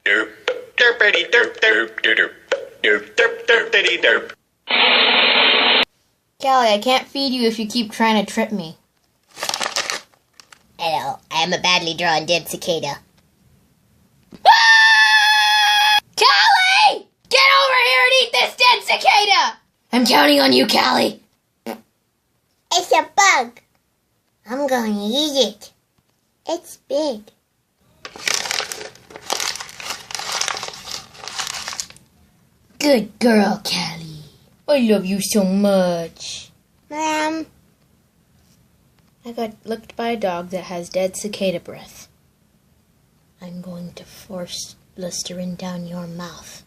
Derp, derpity derp derp derp derp derp derpity derp. Callie, I can't feed you if you keep trying to trip me. Hello, I am a badly drawn dead cicada. Callie! Get over here and eat this dead cicada! I'm counting on you, Callie. It's a bug. I'm going to eat it. It's big. Good girl, Callie. I love you so much. Mom. I got licked by a dog that has dead cicada breath. I'm going to force blistering down your mouth.